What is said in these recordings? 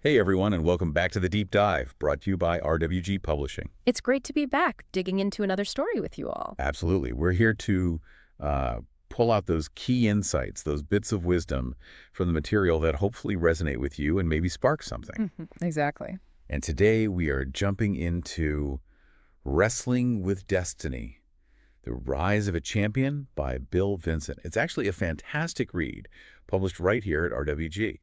Hey everyone, and welcome back to The Deep Dive, brought to you by RWG Publishing. It's great to be back, digging into another story with you all. Absolutely. We're here to pull out those key insights, those bits of wisdom from the material that hopefully resonate with you and maybe spark something. Exactly. And today we are jumping into Wrestling with Destiny, The Rise of a Champion by Bill Vincent. It's actually a fantastic read, published right here at RWG.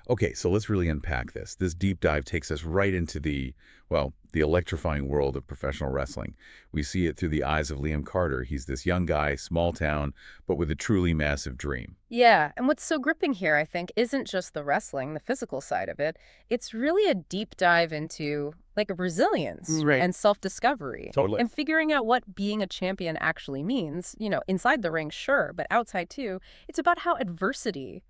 Okay, so let's really unpack this. This deep dive takes us right into the electrifying world of professional wrestling. We see it through the eyes of Liam Carter. He's this young guy, small town, but with a truly massive dream. Yeah, and what's so gripping here, I think, isn't just the wrestling, the physical side of it. It's really a deep dive into, resilience and self-discovery. Totally. And figuring out what being a champion actually means. Inside the ring, sure, but outside too. It's about how adversity,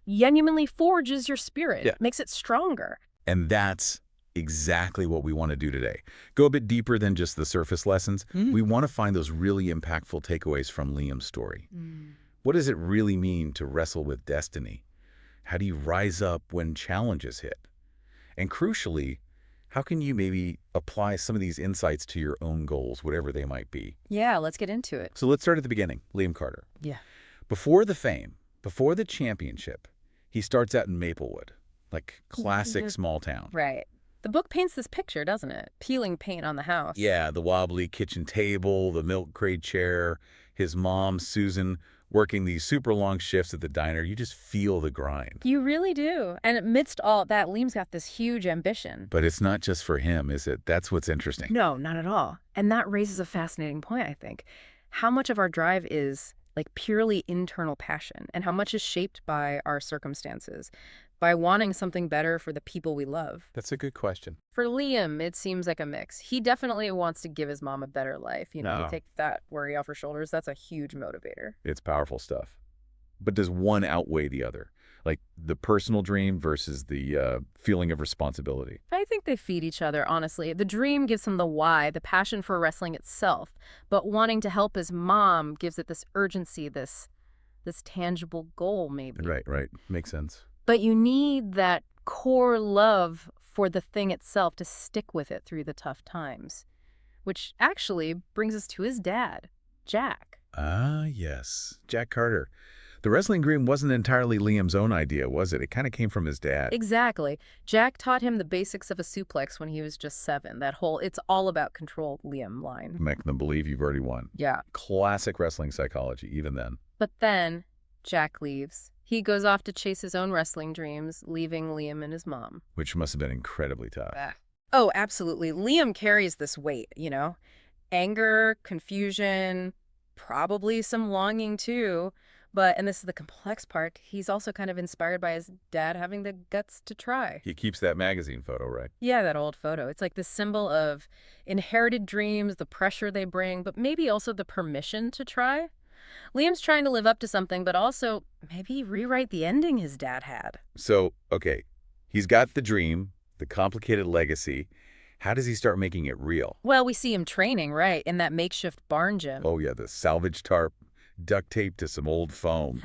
genuinely forges your spirit, makes it stronger. And that's exactly what we want to do today. Go a bit deeper than just the surface lessons. We want to find those really impactful takeaways from Liam's story. What does it really mean to wrestle with destiny? How do you rise up when challenges hit? And crucially, how can you maybe apply some of these insights to your own goals, whatever they might be? Yeah, let's get into it. So let's start at the beginning. Liam Carter. Yeah. Before the fame, before the championship, he starts out in Maplewood, classic small town. Right. The book paints this picture, doesn't it? Peeling paint on the house. Yeah, the wobbly kitchen table, the milk crate chair, his mom, Susan, working these super long shifts at the diner. You just feel the grind. You really do. And amidst all that, Liam's got this huge ambition. But it's not just for him, is it? That's what's interesting. No, not at all. And that raises a fascinating point, I think. How much of our drive is purely internal passion, and how much is shaped by our circumstances, by wanting something better for the people we love? That's a good question. For Liam, it seems like a mix. He definitely wants to give his mom a better life. You take that worry off her shoulders. That's a huge motivator. It's powerful stuff. But does one outweigh the other? The personal dream versus the feeling of responsibility? I think they feed each other, honestly. The dream gives him the why, the passion for wrestling itself. But wanting to help his mom gives it this urgency, this tangible goal, maybe. Right. Makes sense. But you need that core love for the thing itself to stick with it through the tough times. Which actually brings us to his dad, Jack. Ah, yes. Jack Carter. The wrestling dream wasn't entirely Liam's own idea, was it? It kind of came from his dad. Exactly. Jack taught him the basics of a suplex when he was just 7. That whole "it's all about control" Liam line. Make them believe you've already won. Yeah. Classic wrestling psychology, even then. But then Jack leaves. He goes off to chase his own wrestling dreams, leaving Liam and his mom. Which must have been incredibly tough. Oh, absolutely. Liam carries this weight, Anger, confusion, probably some longing too. But, and this is the complex part, he's also kind of inspired by his dad having the guts to try. He keeps that magazine photo, right? Yeah, that old photo. It's like the symbol of inherited dreams, the pressure they bring, but maybe also the permission to try. Liam's trying to live up to something, but also maybe rewrite the ending his dad had. So, okay, he's got the dream, the complicated legacy. How does he start making it real? Well, we see him training, right, in that makeshift barn gym. Oh, yeah, the salvage tarp, duct tape to some old foam.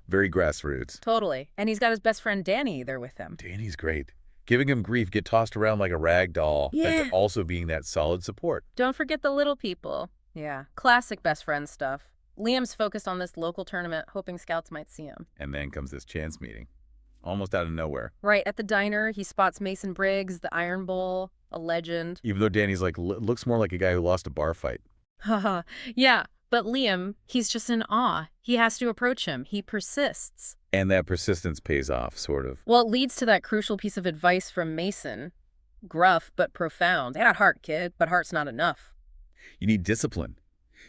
Very grassroots. Totally. And he's got his best friend Danny there with him. Danny's great. Giving him grief, get tossed around like a rag doll, Yeah. but also being that solid support. Don't forget the little people. Yeah. Classic best friend stuff. Liam's focused on this local tournament, hoping scouts might see him. And then comes this chance meeting, almost out of nowhere. Right, at the diner, he spots Mason Briggs, the Iron Bull, a legend. Even though Danny's looks more like a guy who lost a bar fight. Haha. Yeah, but Liam, he's just in awe. He has to approach him. He persists. And that persistence pays off, sort of. Well, it leads to that crucial piece of advice from Mason. Gruff, but profound. They got heart, kid, but heart's not enough. You need discipline.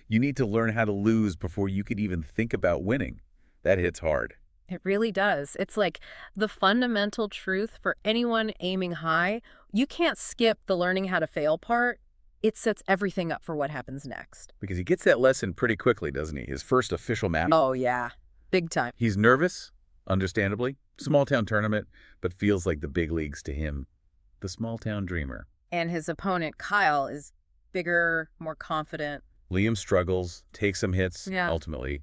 You need to learn how to lose before you could even think about winning. That hits hard. It really does. It's like the fundamental truth for anyone aiming high. You can't skip the learning how to fail part. It sets everything up for what happens next. Because he gets that lesson pretty quickly, doesn't he? His first official match. Oh, yeah. Big time. He's nervous, understandably. Small town tournament, but feels like the big leagues to him. The small town dreamer. And his opponent, Kyle, is bigger, more confident. Liam struggles, takes some hits, Yeah. ultimately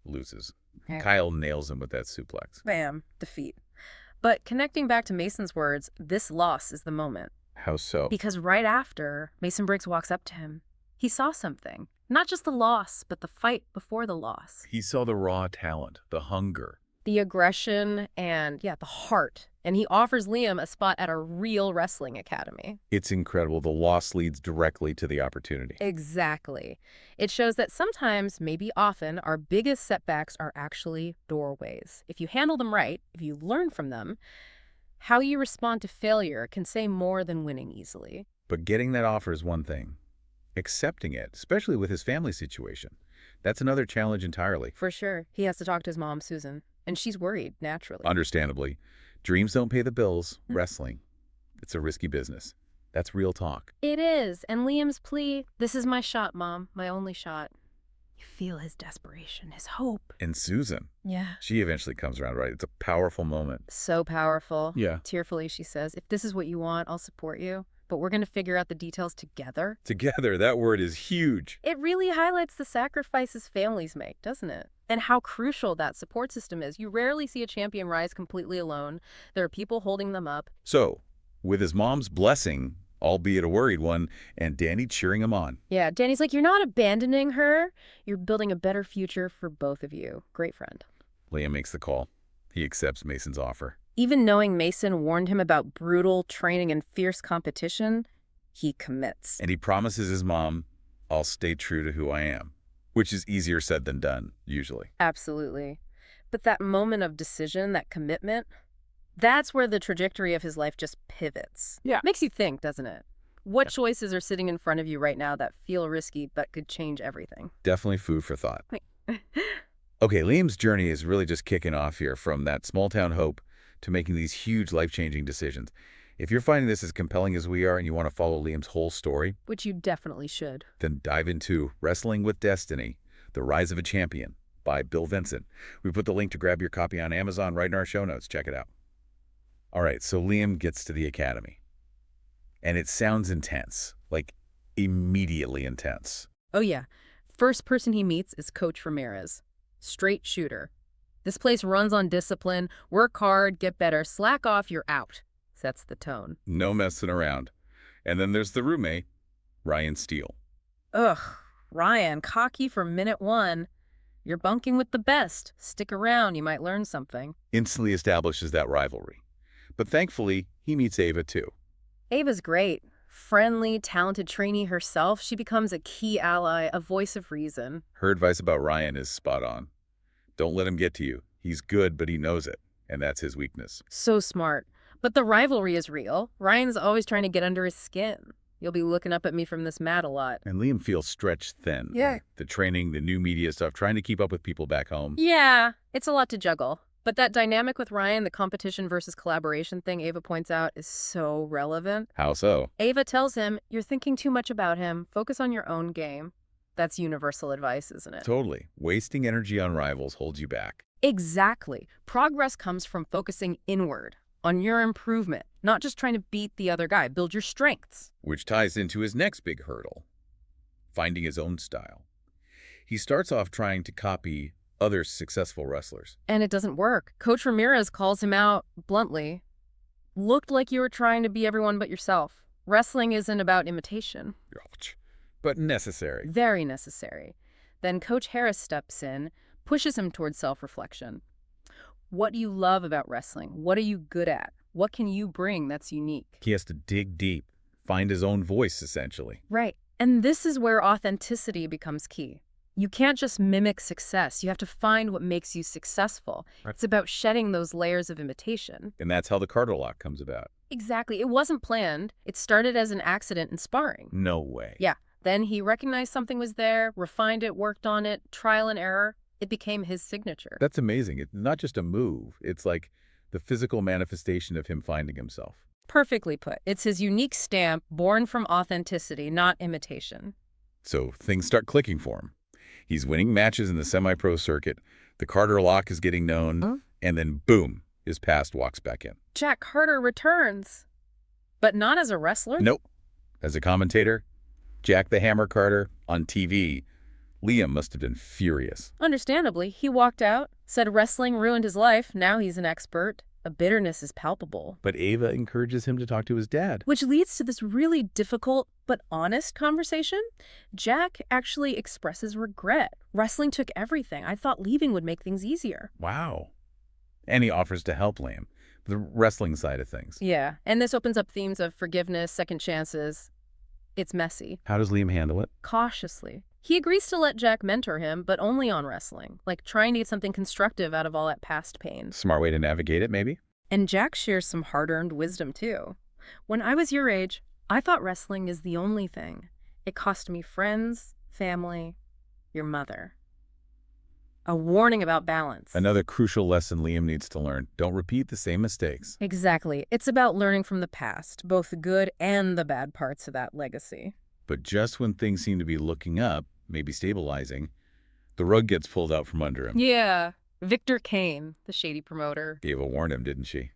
loses. Yeah. Kyle nails him with that suplex. Bam. Defeat. But connecting back to Mason's words, this loss is the moment. How so? Because right after, Mason Briggs walks up to him. He saw something. Not just the loss, but the fight before the loss. He saw the raw talent, the hunger. The aggression and, the heart. And he offers Liam a spot at a real wrestling academy. It's incredible. The loss leads directly to the opportunity. Exactly. It shows that sometimes, maybe often, our biggest setbacks are actually doorways. If you handle them right, if you learn from them, how you respond to failure can say more than winning easily. But getting that offer is one thing. Accepting it, especially with his family situation, that's another challenge entirely. For sure. He has to talk to his mom, Susan, and she's worried, naturally. Understandably. Dreams don't pay the bills. Wrestling. It's a risky business. That's real talk. It is. And Liam's plea, this is my shot, Mom, my only shot. You feel his desperation, his hope. And Susan. Yeah. She eventually comes around, right? It's a powerful moment. So powerful. Yeah. Tearfully, she says, if this is what you want, I'll support you. But we're going to figure out the details together. Together, that word is huge. It really highlights the sacrifices families make, doesn't it? And how crucial that support system is. You rarely see a champion rise completely alone. There are people holding them up. So, with his mom's blessing, albeit a worried one, and Danny cheering him on. Yeah, Danny's like, you're not abandoning her. You're building a better future for both of you. Great friend. Liam makes the call. He accepts Mason's offer. Even knowing Mason warned him about brutal training and fierce competition, he commits. And he promises his mom, I'll stay true to who I am, which is easier said than done, usually. Absolutely. But that moment of decision, that commitment, that's where the trajectory of his life just pivots. Yeah. Makes you think, doesn't it? What choices are sitting in front of you right now that feel risky but could change everything? Definitely food for thought. Okay, Liam's journey is really just kicking off here, from that small-town hope to making these huge life-changing decisions. If you're finding this as compelling as we are and you want to follow Liam's whole story, Which you definitely should. then dive into Wrestling with Destiny, The Rise of a Champion by Bill Vincent. We put the link to grab your copy on Amazon right in our show notes. Check it out. All right, so Liam gets to the academy. And it sounds intense, like immediately intense. Oh, yeah. First person he meets is Coach Ramirez. Straight shooter. This place runs on discipline. Work hard, get better. Slack off, you're out. Sets the tone. No messing around. And then there's the roommate, Ryan Steele. Ugh, Ryan, cocky from minute one. You're bunking with the best. Stick around, you might learn something. Instantly establishes that rivalry. But thankfully, he meets Ava too. Ava's great. Friendly, talented trainee herself, she becomes a key ally, a voice of reason. Her advice about Ryan is spot on. Don't let him get to you. He's good, but he knows it, and that's his weakness. So smart. But the rivalry is real. Ryan's always trying to get under his skin. You'll be looking up at me from this mat a lot. And Liam feels stretched thin. Yeah. The training, the new media stuff, trying to keep up with people back home. Yeah, it's a lot to juggle. But that dynamic with Ryan, the competition versus collaboration thing Ava points out, is so relevant. How so? Ava tells him, you're thinking too much about him. Focus on your own game. That's universal advice, isn't it? Totally. Wasting energy on rivals holds you back. Exactly. Progress comes from focusing inward, on your improvement, not just trying to beat the other guy. Build your strengths. Which ties into his next big hurdle, finding his own style. He starts off trying to copy other successful wrestlers. And it doesn't work. Coach Ramirez calls him out bluntly. Looked like you were trying to be everyone but yourself. Wrestling isn't about imitation. Ouch. But necessary. Very necessary. Then Coach Harris steps in, pushes him towards self-reflection. What do you love about wrestling? What are you good at? What can you bring that's unique? He has to dig deep, find his own voice, essentially. Right. And this is where authenticity becomes key. You can't just mimic success. You have to find what makes you successful. Right. It's about shedding those layers of imitation. And that's how the Carter Lock comes about. Exactly. It wasn't planned. It started as an accident in sparring. No way. Yeah. Then he recognized something was there, refined it, worked on it, trial and error. It became his signature. That's amazing. It's not just a move. It's like the physical manifestation of him finding himself. Perfectly put. It's his unique stamp, born from authenticity, not imitation. So things start clicking for him. He's winning matches in the semi-pro circuit. The Carter Lock is getting known. And then, boom, his past walks back in. Jack Carter returns. But not as a wrestler? Nope. As a commentator, Jack the Hammer Carter on TV. Liam must have been furious. Understandably, he walked out, said wrestling ruined his life, now he's an expert. A bitterness is palpable, But Ava encourages him to talk to his dad. which leads to this really difficult but honest conversation. Jack actually expresses regret. Wrestling took everything. I thought leaving would make things easier. Wow. And he offers to help Liam, the wrestling side of things. Yeah, and this opens up themes of forgiveness, second chances. It's messy. How does Liam handle it? Cautiously. He agrees to let Jack mentor him, but only on wrestling, like trying to get something constructive out of all that past pain. Smart way to navigate it, maybe? And Jack shares some hard-earned wisdom, too. When I was your age, I thought wrestling is the only thing. It cost me friends, family, your mother. A warning about balance. Another crucial lesson Liam needs to learn. Don't repeat the same mistakes. Exactly. It's about learning from the past, both the good and the bad parts of that legacy. But just when things seem to be looking up, maybe stabilizing, the rug gets pulled out from under him. Yeah. Victor Kane, the shady promoter. Ava warned him, didn't she?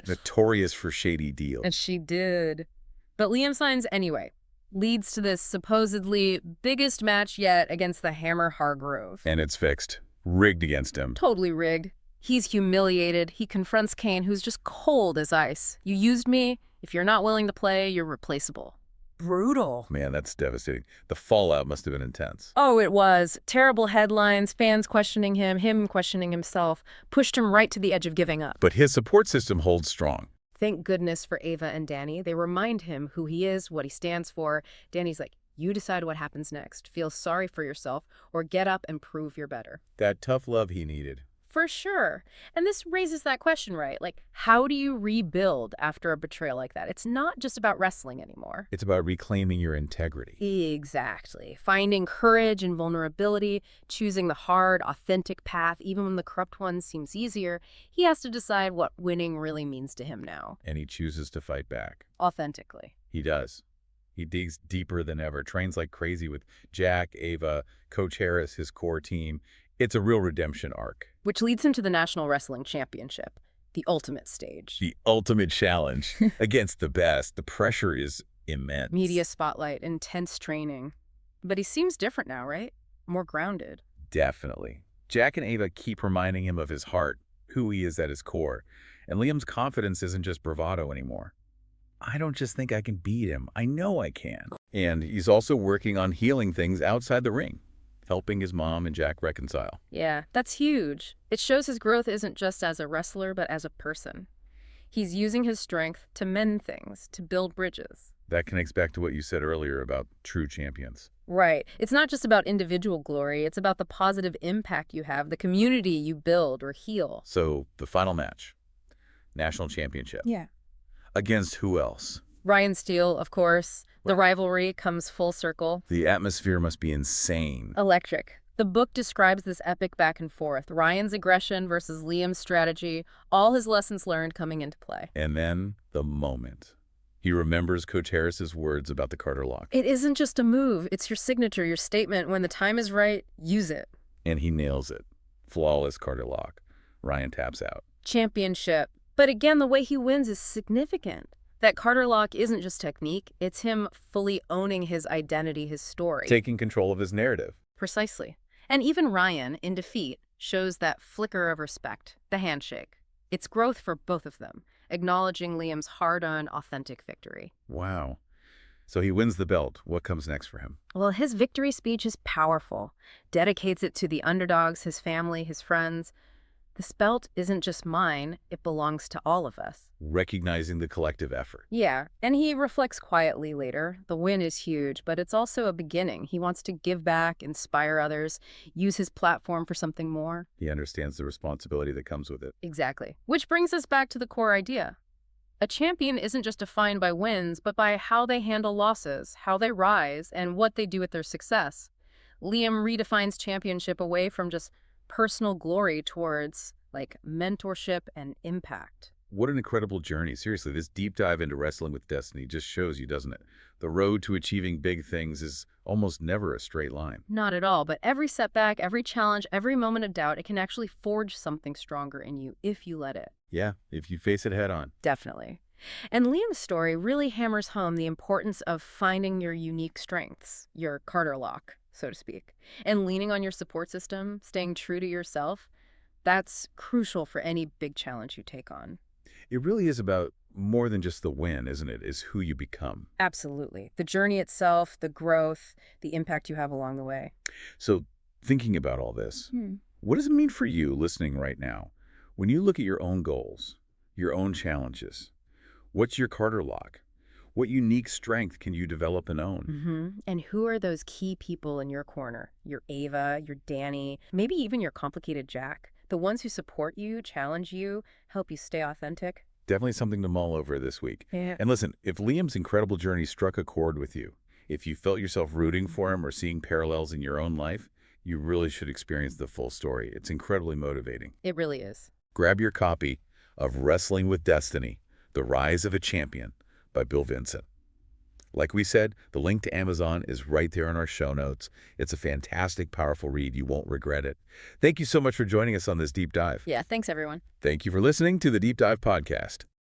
Notorious for shady deals. And she did. But Liam signs anyway. Leads to this supposedly biggest match yet against the Hammer Hargrove. And it's fixed. Rigged against him. Totally rigged. He's humiliated. He confronts Kane, who's just cold as ice. You used me. If you're not willing to play, you're replaceable. Brutal. Man, that's devastating. The fallout must have been intense. Oh, it was. Terrible headlines, fans questioning him questioning himself, pushed him right to the edge of giving up. But his support system holds strong. Thank goodness for Ava and Danny. They remind him who he is, what he stands for. Danny's like, you decide what happens next. Feel sorry for yourself or get up and prove you're better. That tough love he needed. For sure. And this raises that question, right? Like, how do you rebuild after a betrayal like that? It's not just about wrestling anymore. It's about reclaiming your integrity. Exactly. Finding courage and vulnerability, choosing the hard, authentic path, even when the corrupt one seems easier. He has to decide what winning really means to him now. And he chooses to fight back. Authentically. He does. He digs deeper than ever, trains like crazy with Jack, Ava, Coach Harris, his core team. It's a real redemption arc. Which leads him to the National Wrestling Championship, the ultimate stage. The ultimate challenge against the best. The pressure is immense. Media spotlight, intense training. But he seems different now, right? More grounded. Definitely. Jack and Ava keep reminding him of his heart, who he is at his core. And Liam's confidence isn't just bravado anymore. I don't just think I can beat him. I know I can. And he's also working on healing things outside the ring, helping his mom and Jack reconcile. Yeah, that's huge. It shows his growth isn't just as a wrestler, but as a person. He's using his strength to mend things, to build bridges. That connects back to what you said earlier about true champions. Right. It's not just about individual glory. It's about the positive impact you have, the community you build or heal. So, the final match, National Championship. Yeah. Against who else? Ryan Steele, of course. The rivalry comes full circle. The atmosphere must be insane. Electric. The book describes this epic back and forth. Ryan's aggression versus Liam's strategy, all his lessons learned coming into play. And then, the moment. He remembers Coach Harris's words about the Carter lock. It isn't just a move. It's your signature, your statement. When the time is right, use it. And he nails it. Flawless Carter lock. Ryan taps out. Championship. But again, the way he wins is significant. That Carter lock isn't just technique. It's him fully owning his identity, his story. Taking control of his narrative. Precisely. And even Ryan, in defeat, shows that flicker of respect, the handshake. It's growth for both of them, acknowledging Liam's hard-earned, authentic victory. Wow. So he wins the belt. What comes next for him? Well, his victory speech is powerful. Dedicates it to the underdogs, his family, his friends. This belt isn't just mine, it belongs to all of us. Recognizing the collective effort. Yeah, and he reflects quietly later. The win is huge, but it's also a beginning. He wants to give back, inspire others, use his platform for something more. He understands the responsibility that comes with it. Exactly. Which brings us back to the core idea. A champion isn't just defined by wins, but by how they handle losses, how they rise, and what they do with their success. Liam redefines championship away from just personal glory towards, like, mentorship and impact. What an incredible journey. Seriously, this deep dive into wrestling with destiny just shows you, doesn't it? The road to achieving big things is almost never a straight line. Not at all, but every setback, every challenge, every moment of doubt, it can actually forge something stronger in you if you let it. Yeah, if you face it head on. Definitely. And Liam's story really hammers home the importance of finding your unique strengths, your Carter lock, so to speak, and leaning on your support system, staying true to yourself. That's crucial for any big challenge you take on. It really is about more than just the win, isn't it? Is who you become. Absolutely. The journey itself, the growth, the impact you have along the way. So thinking about all this, Hmm. what does it mean for you listening right now? When you look at your own goals, your own challenges, what's your Carter lock? What unique strength can you develop and own? And who are those key people in your corner? Your Ava, your Danny, maybe even your complicated Jack? The ones who support you, challenge you, help you stay authentic? Definitely something to mull over this week. Yeah. And listen, if Liam's incredible journey struck a chord with you, if you felt yourself rooting for him or seeing parallels in your own life, you really should experience the full story. It's incredibly motivating. It really is. Grab your copy of Wrestling with Destiny, The Rise of a Champion by Bill Vincent. Like we said, the link to Amazon is right there in our show notes. It's a fantastic, powerful read. You won't regret it. Thank you so much for joining us on this deep dive. Yeah, thanks everyone. Thank you for listening to the Deep Dive Podcast.